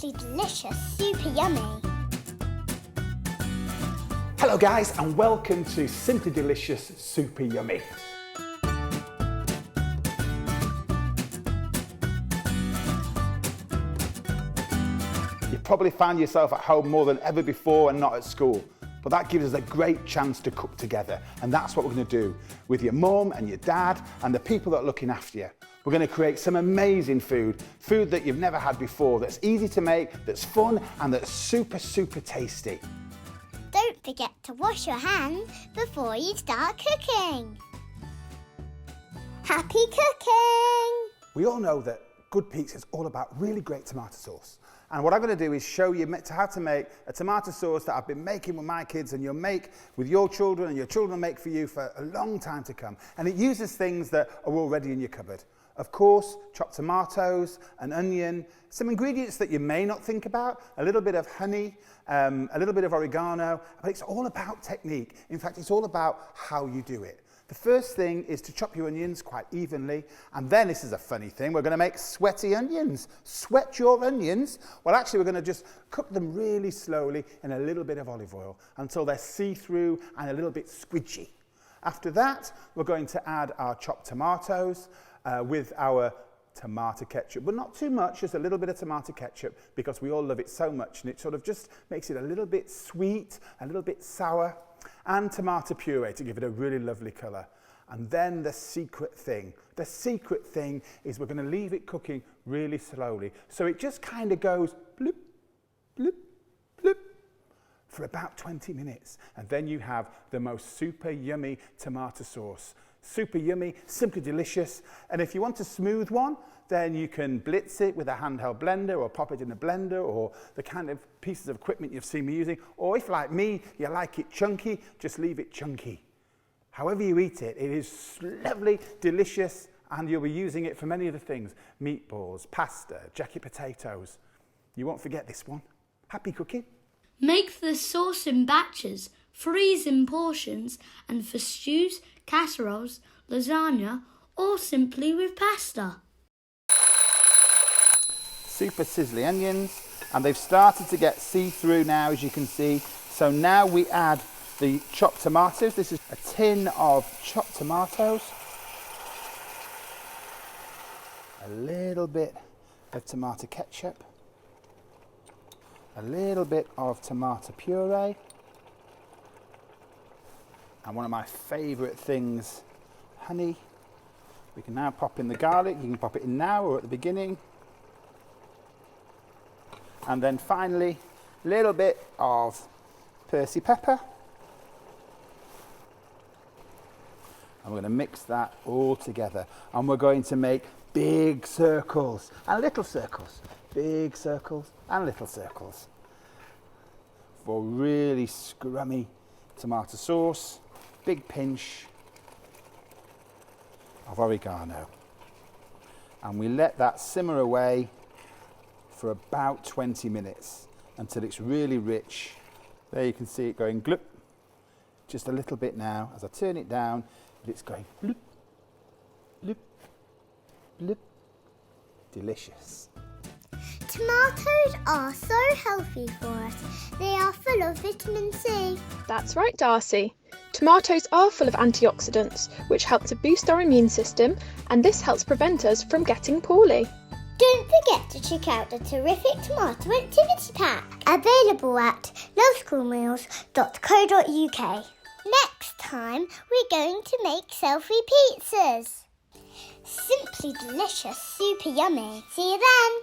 Simply delicious, super yummy. Hello guys, and welcome to Simply Delicious Super Yummy. You probably find yourself at home more than ever before and not at school. But that gives us a great chance to cook together, and that's what we're going to do with your mum and your dad and the people that are looking after you. We're going to create some amazing food that you've never had before, that's easy to make, that's fun, and that's super, super tasty. Don't forget to wash your hands before you start cooking. Happy cooking! We all know that good pizza is all about really great tomato sauce. And what I'm going to do is show you how to make a tomato sauce that I've been making with my kids, and you'll make with your children, and your children will make for you for a long time to come. And it uses things that are already in your cupboard. Of course, chopped tomatoes, an onion, some ingredients that you may not think about, a little bit of honey, a little bit of oregano, but it's all about technique. In fact, it's all about how you do it. The first thing is to chop your onions quite evenly, and then this is a funny thing, we're going to make sweaty onions. Sweat your onions? Well, actually we're going to just cook them really slowly in a little bit of olive oil until they're see-through and a little bit squidgy. After that, we're going to add our chopped tomatoes with our tomato ketchup, but not too much, just a little bit of tomato ketchup, because we all love it so much, and it sort of just makes it a little bit sweet, a little bit sour, and tomato purée to give it a really lovely colour. And then the secret thing is we're going to leave it cooking really slowly, so it just kind of goes bloop, bloop, bloop for about 20 minutes, and then you have the most super yummy tomato sauce. Super yummy, simply delicious. And if you want a smooth one, then you can blitz it with a handheld blender, or pop it in a blender, or the kind of pieces of equipment you've seen me using. Or if, like me, you like it chunky, just leave it chunky. However you eat it, it is lovely, delicious, and you'll be using it for many other things. Meatballs, pasta, jacket potatoes. You won't forget this one. Happy cooking. Make the sauce in batches, freeze in portions, and for stews, casseroles, lasagna, or simply with pasta. Super sizzly onions, and they've started to get see-through now, as you can see. So now we add the chopped tomatoes. This is a tin of chopped tomatoes. A little bit of tomato ketchup. A little bit of tomato puree. And one of my favourite things, honey. We can now pop in the garlic. You can pop it in now or at the beginning. And then finally, a little bit of Percy pepper. And we're going to mix that all together. And we're going to make big circles and little circles. Big circles and little circles. For really scrummy tomato sauce. Big pinch of oregano. And we let that simmer away for about 20 minutes until it's really rich. There you can see it going gloop. Just a little bit now. As I turn it down, it's going bloop, bloop, bloop. Delicious. Tomatoes are so healthy for us. They are full of vitamin C. That's right, Darcy. Tomatoes are full of antioxidants, which help to boost our immune system, and this helps prevent us from getting poorly. Don't forget to check out the terrific tomato activity pack, available at loveschoolmeals.co.uk. Next time, we're going to make selfie pizzas. Simply delicious, super yummy. See you then!